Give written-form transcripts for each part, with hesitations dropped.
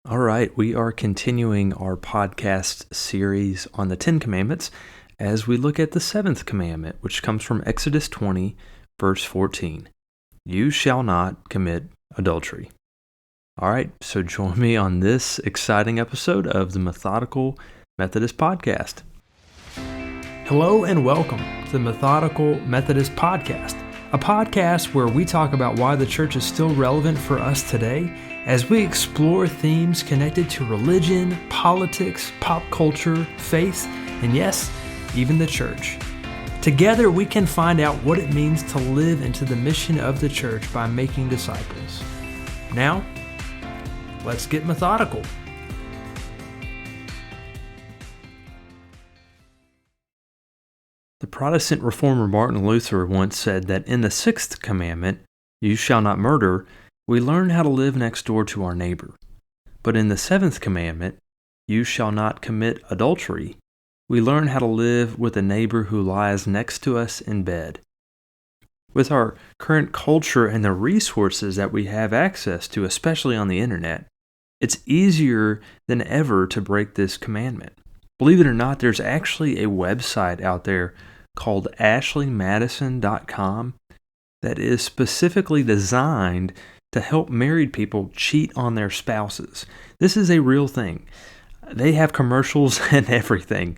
All right, we are continuing our podcast series on the Ten Commandments as we look at the seventh commandment, which comes from Exodus 20, verse 14. You shall not commit adultery. All right, so join me on this exciting episode of the Methodical Methodist Podcast. Hello and welcome to the Methodical Methodist Podcast, a podcast where we talk about why the church is still relevant for us today as we explore themes connected to religion, politics, pop culture, faith, and yes, even the church. Together we can find out what it means to live into the mission of the church by making disciples. Now, let's get methodical. The Protestant reformer Martin Luther once said that in the sixth commandment, you shall not murder, we learn how to live next door to our neighbor. But in the seventh commandment, you shall not commit adultery, we learn how to live with a neighbor who lies next to us in bed. With our current culture and the resources that we have access to, especially on the internet, it's easier than ever to break this commandment. Believe it or not, there's actually a website out there called ashleymadison.com that is specifically designed to help married people cheat on their spouses. This is a real thing. They have commercials and everything.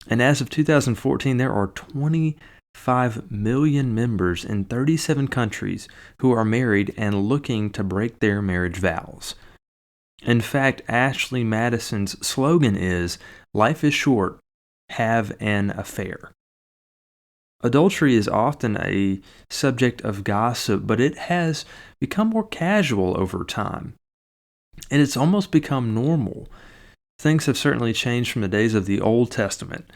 And as of 2014, there are 25 million members in 37 countries who are married and looking to break their marriage vows. In fact, Ashley Madison's slogan is, "Life is short, have an affair." Adultery is often a subject of gossip, but it has become more casual over time. And it's almost become normal. Things have certainly changed from the days of the Old Testament.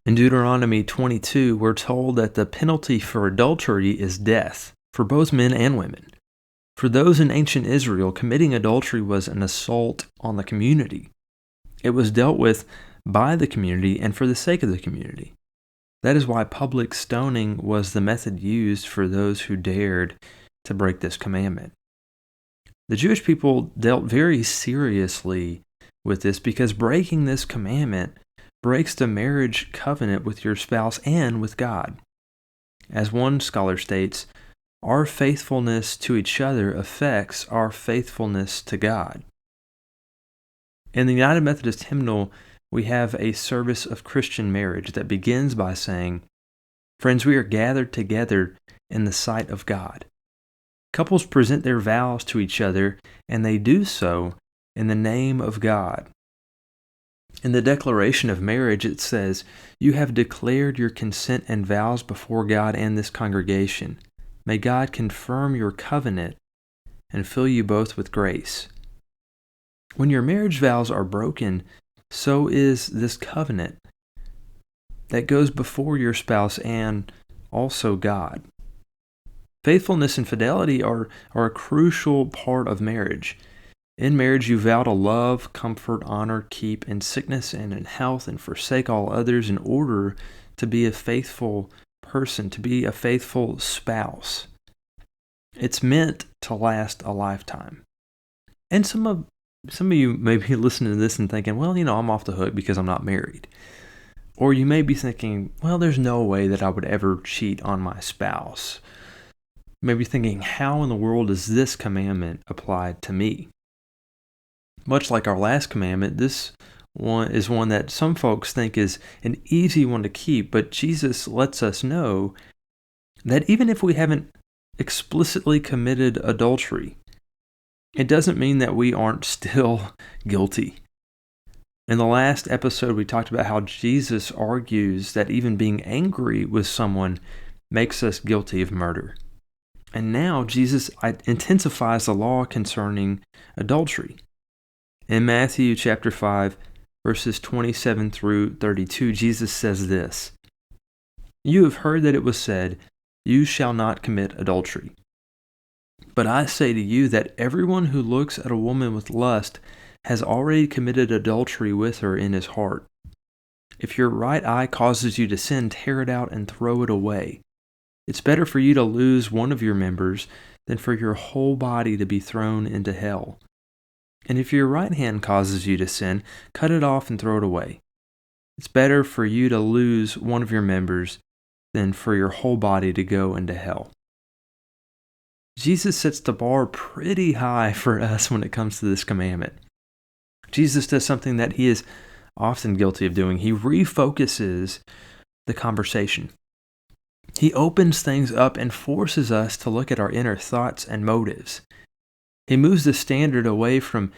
In Deuteronomy 22, we're told that the penalty for adultery is death for both men and women. For those in ancient Israel, committing adultery was an assault on the community. It was dealt with by the community and for the sake of the community. That is why public stoning was the method used for those who dared to break this commandment. The Jewish people dealt very seriously with this because breaking this commandment breaks the marriage covenant with your spouse and with God. As one scholar states, our faithfulness to each other affects our faithfulness to God. In the United Methodist hymnal, we have a service of Christian marriage that begins by saying, "Friends, we are gathered together in the sight of God." Couples present their vows to each other, and they do so in the name of God. In the declaration of marriage, it says, "You have declared your consent and vows before God and this congregation. May God confirm your covenant and fill you both with grace." When your marriage vows are broken, so is this covenant that goes before your spouse and also God. Faithfulness and fidelity are a crucial part of marriage. In marriage, you vow to love, comfort, honor, keep in sickness and in health, and forsake all others in order to be a faithful person, to be a faithful spouse. It's meant to last a lifetime. And some of you may be listening to this and thinking, well, I'm off the hook because I'm not married. Or you may be thinking, well, there's no way that I would ever cheat on my spouse. You may be thinking, how in the world does this commandment apply to me? Much like our last commandment, this one is one that some folks think is an easy one to keep, but Jesus lets us know that even if we haven't explicitly committed adultery, it doesn't mean that we aren't still guilty. In the last episode, we talked about how Jesus argues that even being angry with someone makes us guilty of murder. And now Jesus intensifies the law concerning adultery. In Matthew chapter 5, verses 27 through 32, Jesus says this, "You have heard that it was said, 'You shall not commit adultery.' But I say to you that everyone who looks at a woman with lust has already committed adultery with her in his heart. If your right eye causes you to sin, tear it out and throw it away. It's better for you to lose one of your members than for your whole body to be thrown into hell. And if your right hand causes you to sin, cut it off and throw it away. It's better for you to lose one of your members than for your whole body to go into hell. Jesus sets the bar pretty high for us when it comes to this commandment. Jesus does something that he is often guilty of doing. He refocuses the conversation. He opens things up and forces us to look at our inner thoughts and motives. He moves the standard away from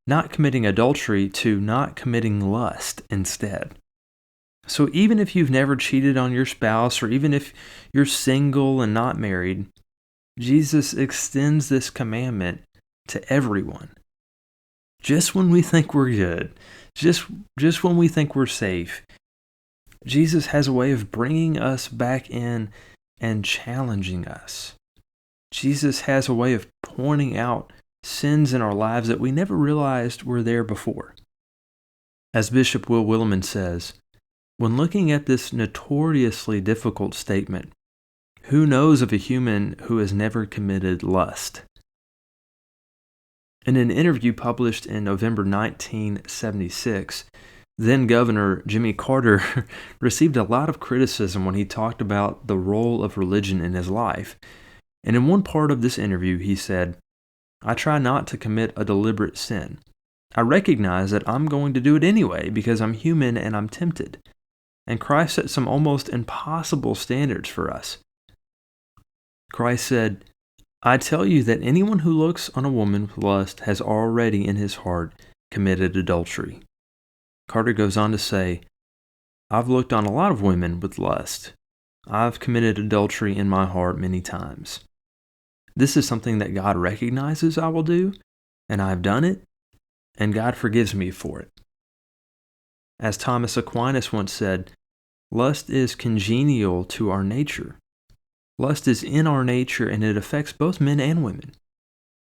not committing adultery to not committing lust instead. So even if you've never cheated on your spouse, or even if you're single and not married, Jesus extends this commandment to everyone. Just when we think we're good, just when we think we're safe, Jesus has a way of bringing us back in and challenging us. Jesus has a way of pointing out sins in our lives that we never realized were there before. As Bishop Will Willimon says, when looking at this notoriously difficult statement, who knows of a human who has never committed lust? In an interview published in November 1976, then Governor Jimmy Carter received a lot of criticism when he talked about the role of religion in his life. And in one part of this interview, he said, "I try not to commit a deliberate sin. I recognize that I'm going to do it anyway because I'm human and I'm tempted. And Christ set some almost impossible standards for us. Christ said, 'I tell you that anyone who looks on a woman with lust has already in his heart committed adultery.'" Carter goes on to say, "I've looked on a lot of women with lust. I've committed adultery in my heart many times. This is something that God recognizes I will do, and I've done it, and God forgives me for it." As Thomas Aquinas once said, lust is congenial to our nature. Lust is in our nature, and it affects both men and women.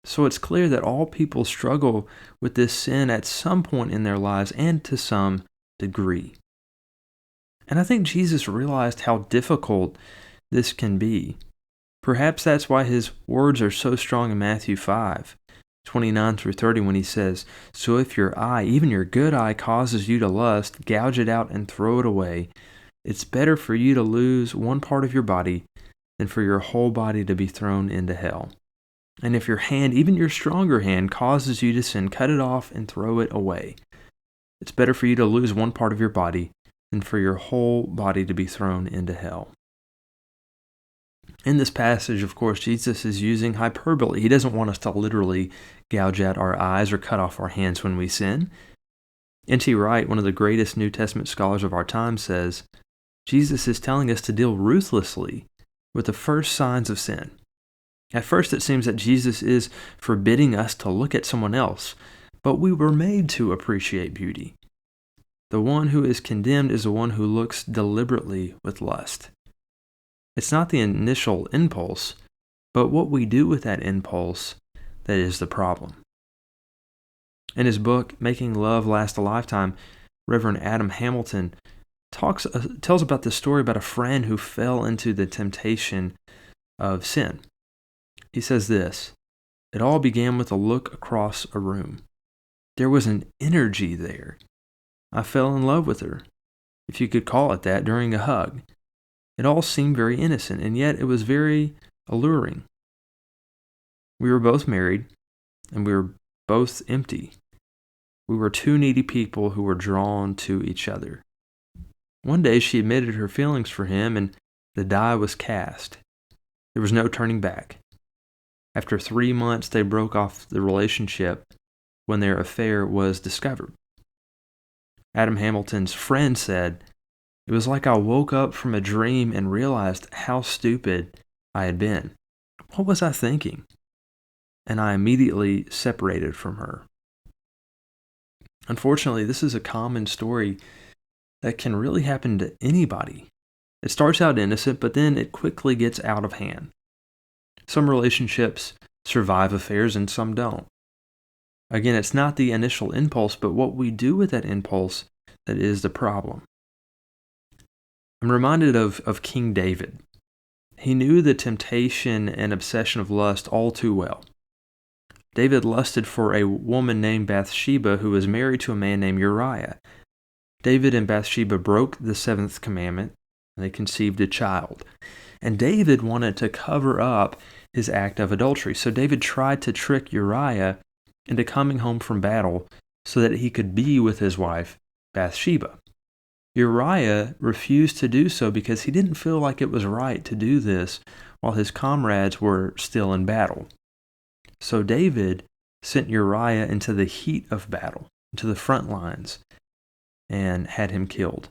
So it's clear that all people struggle with this sin at some point in their lives and to some degree. And I think Jesus realized how difficult this can be. Perhaps that's why his words are so strong in Matthew 5:29-30, when he says, "So if your eye, even your good eye, causes you to lust, gouge it out and throw it away. It's better for you to lose one part of your body than for your whole body to be thrown into hell. And if your hand, even your stronger hand, causes you to sin, cut it off and throw it away. It's better for you to lose one part of your body than for your whole body to be thrown into hell." In this passage, of course, Jesus is using hyperbole. He doesn't want us to literally gouge out our eyes or cut off our hands when we sin. N.T. Wright, one of the greatest New Testament scholars of our time, says, Jesus is telling us to deal ruthlessly with the first signs of sin. At first, it seems that Jesus is forbidding us to look at someone else, but we were made to appreciate beauty. The one who is condemned is the one who looks deliberately with lust. It's not the initial impulse, but what we do with that impulse that is the problem. In his book, Making Love Last a Lifetime, Reverend Adam Hamilton tells about the story about a friend who fell into the temptation of sin. He says this: "It all began with a look across a room. There was an energy there. I fell in love with her, if you could call it that, during a hug. It all seemed very innocent, and yet it was very alluring. We were both married, and we were both empty. We were two needy people who were drawn to each other. One day she admitted her feelings for him, and the die was cast. There was no turning back. After 3 months, they broke off the relationship when their affair was discovered." Adam Hamilton's friend said, "It was like I woke up from a dream and realized how stupid I had been. What was I thinking? And I immediately separated from her." Unfortunately, this is a common story that can really happen to anybody. It starts out innocent, but then it quickly gets out of hand. Some relationships survive affairs and some don't. Again, it's not the initial impulse, but what we do with that impulse that is the problem. I'm reminded of King David. He knew the temptation and obsession of lust all too well. David lusted for a woman named Bathsheba who was married to a man named Uriah. David and Bathsheba broke the seventh commandment, and they conceived a child. And David wanted to cover up his act of adultery. So David tried to trick Uriah into coming home from battle so that he could be with his wife, Bathsheba. Uriah refused to do so because he didn't feel like it was right to do this while his comrades were still in battle. So David sent Uriah into the heat of battle, into the front lines, and had him killed.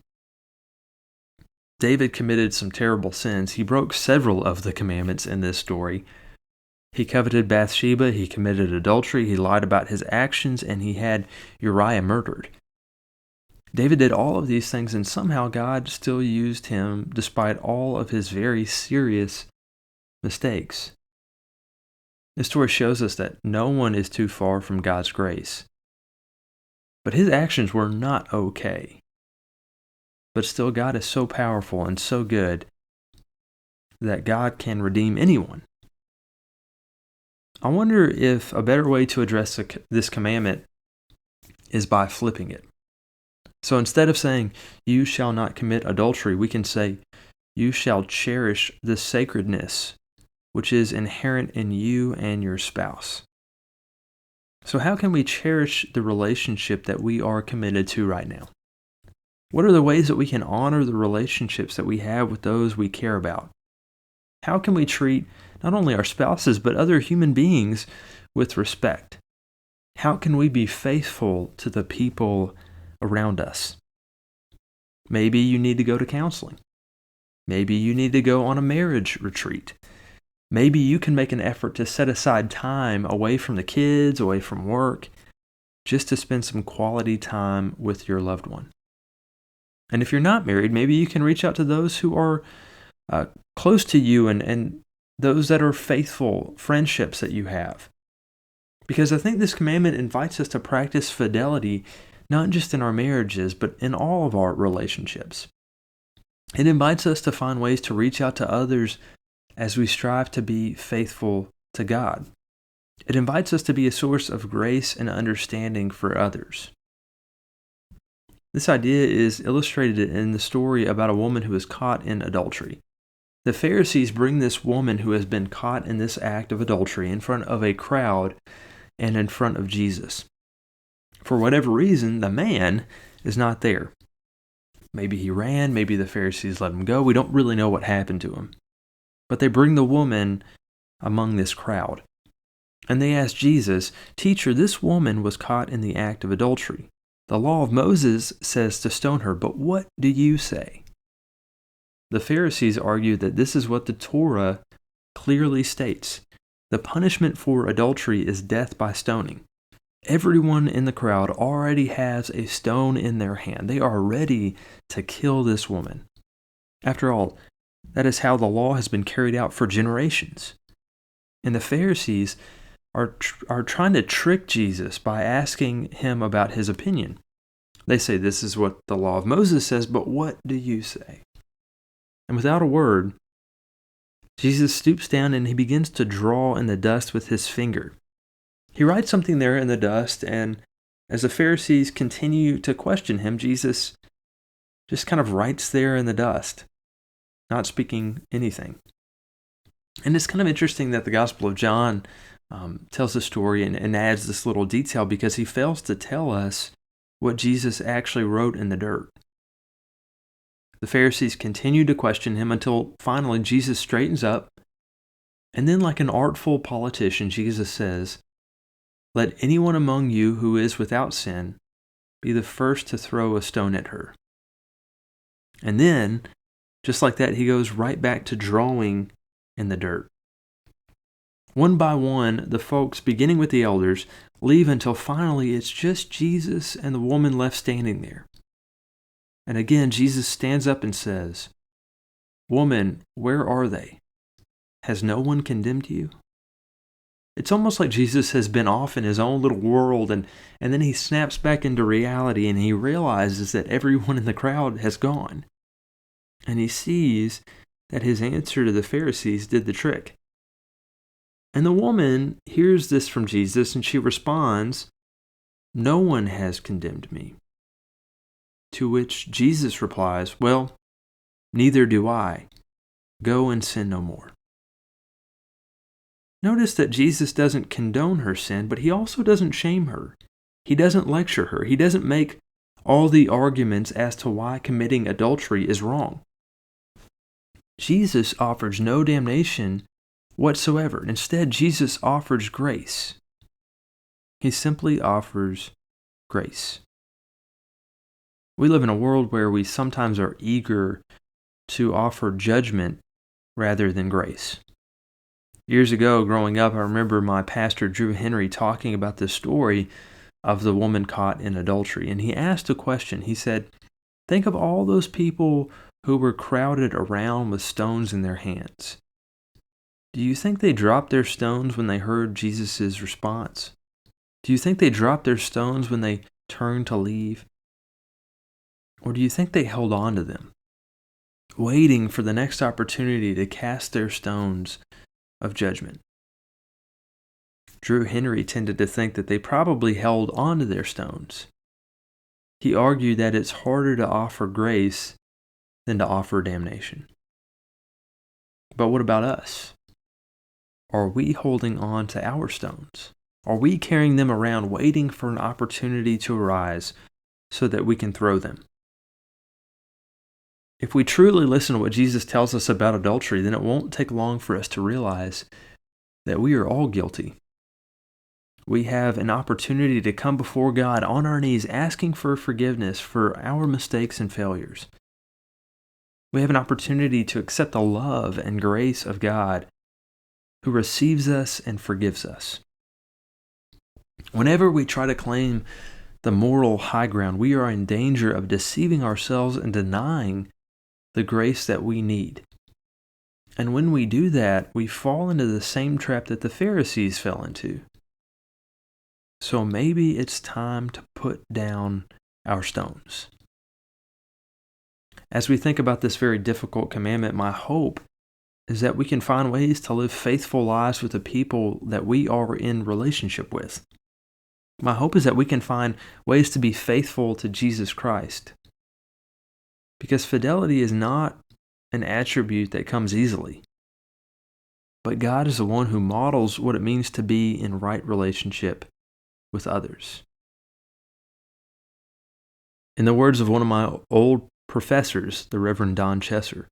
David committed some terrible sins. He broke several of the commandments in this story. He coveted Bathsheba, he committed adultery, he lied about his actions, and he had Uriah murdered. David did all of these things, and somehow God still used him despite all of his very serious mistakes. This story shows us that no one is too far from God's grace. But his actions were not okay. But still, God is so powerful and so good that God can redeem anyone. I wonder if a better way to address this commandment is by flipping it. So instead of saying, "You shall not commit adultery," we can say, "You shall cherish the sacredness which is inherent in you and your spouse." So how can we cherish the relationship that we are committed to right now? What are the ways that we can honor the relationships that we have with those we care about? How can we treat not only our spouses, but other human beings with respect? How can we be faithful to the people around us? Maybe you need to go to counseling. Maybe you need to go on a marriage retreat. Maybe you can make an effort to set aside time away from the kids, away from work, just to spend some quality time with your loved one. And if you're not married, maybe you can reach out to those who are close to you and those that are faithful friendships that you have. Because I think this commandment invites us to practice fidelity, not just in our marriages, but in all of our relationships. It invites us to find ways to reach out to others as we strive to be faithful to God. It invites us to be a source of grace and understanding for others. This idea is illustrated in the story about a woman who is caught in adultery. The Pharisees bring this woman who has been caught in this act of adultery in front of a crowd and in front of Jesus. For whatever reason, the man is not there. Maybe he ran, maybe the Pharisees let him go. We don't really know what happened to him. But they bring the woman among this crowd. And they ask Jesus, "Teacher, this woman was caught in the act of adultery. The law of Moses says to stone her, but what do you say?" The Pharisees argue that this is what the Torah clearly states. The punishment for adultery is death by stoning. Everyone in the crowd already has a stone in their hand. They are ready to kill this woman. After all, that is how the law has been carried out for generations. And the Pharisees are trying to trick Jesus by asking him about his opinion. They say, "This is what the law of Moses says, but what do you say?" And without a word, Jesus stoops down and he begins to draw in the dust with his finger. He writes something there in the dust, and as the Pharisees continue to question him, Jesus just kind of writes there in the dust, not speaking anything. And it's kind of interesting that the Gospel of John tells the story and adds this little detail because he fails to tell us what Jesus actually wrote in the dirt. The Pharisees continue to question him until finally Jesus straightens up, and then like an artful politician, Jesus says, "Let anyone among you who is without sin be the first to throw a stone at her." And then, just like that, he goes right back to drawing in the dirt. One by one, the folks, beginning with the elders, leave until finally it's just Jesus and the woman left standing there. And again, Jesus stands up and says, "Woman, where are they? Has no one condemned you?" It's almost like Jesus has been off in his own little world, and then he snaps back into reality and he realizes that everyone in the crowd has gone. And he sees that his answer to the Pharisees did the trick. And the woman hears this from Jesus, and she responds, "No one has condemned me." To which Jesus replies, "Well, neither do I. Go and sin no more." Notice that Jesus doesn't condone her sin, but he also doesn't shame her. He doesn't lecture her. He doesn't make all the arguments as to why committing adultery is wrong. Jesus offers no damnation whatsoever. Instead, Jesus offers grace. He simply offers grace. We live in a world where we sometimes are eager to offer judgment rather than grace. Years ago, growing up, I remember my pastor, Drew Henry, talking about the story of the woman caught in adultery. And he asked a question. He said, think of all those people who were crowded around with stones in their hands. Do you think they dropped their stones when they heard Jesus' response? Do you think they dropped their stones when they turned to leave? Or do you think they held on to them, waiting for the next opportunity to cast their stones of judgment? Drew Henry tended to think that they probably held on to their stones. He argued that it's harder to offer grace than to offer damnation. But what about us? Are we holding on to our stones? Are we carrying them around waiting for an opportunity to arise so that we can throw them? If we truly listen to what Jesus tells us about adultery, then it won't take long for us to realize that we are all guilty. We have an opportunity to come before God on our knees asking for forgiveness for our mistakes and failures. We have an opportunity to accept the love and grace of God who receives us and forgives us. Whenever we try to claim the moral high ground, we are in danger of deceiving ourselves and denying the grace that we need. And when we do that, we fall into the same trap that the Pharisees fell into. So maybe it's time to put down our stones. As we think about this very difficult commandment, my hope is that we can find ways to live faithful lives with the people that we are in relationship with. My hope is that we can find ways to be faithful to Jesus Christ. Because fidelity is not an attribute that comes easily. But God is the one who models what it means to be in right relationship with others. In the words of one of my old professors, the Reverend Don Chesser,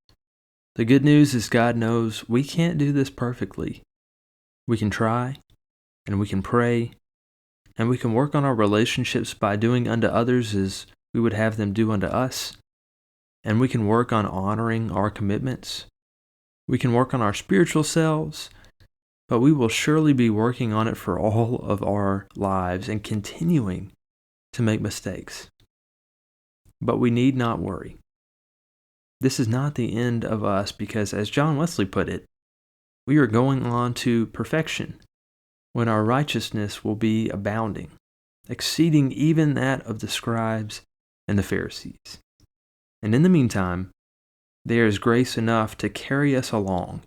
the good news is God knows we can't do this perfectly. We can try, and we can pray, and we can work on our relationships by doing unto others as we would have them do unto us, and we can work on honoring our commitments. We can work on our spiritual selves, but we will surely be working on it for all of our lives and continuing to make mistakes. But we need not worry. This is not the end of us because, as John Wesley put it, we are going on to perfection when our righteousness will be abounding, exceeding even that of the scribes and the Pharisees. And in the meantime, there is grace enough to carry us along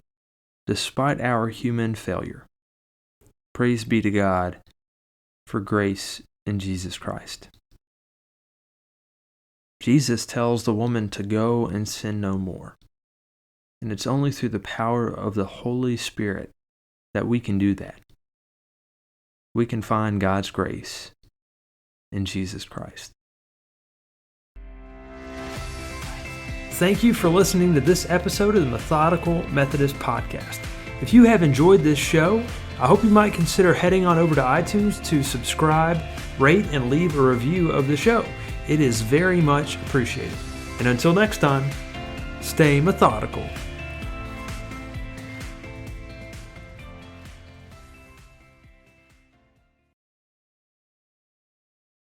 despite our human failure. Praise be to God for grace in Jesus Christ. Jesus tells the woman to go and sin no more. And it's only through the power of the Holy Spirit that we can do that. We can find God's grace in Jesus Christ. Thank you for listening to this episode of the Methodical Methodist Podcast. If you have enjoyed this show, I hope you might consider heading on over to iTunes to subscribe, rate, and leave a review of the show. It is very much appreciated. And until next time, stay methodical.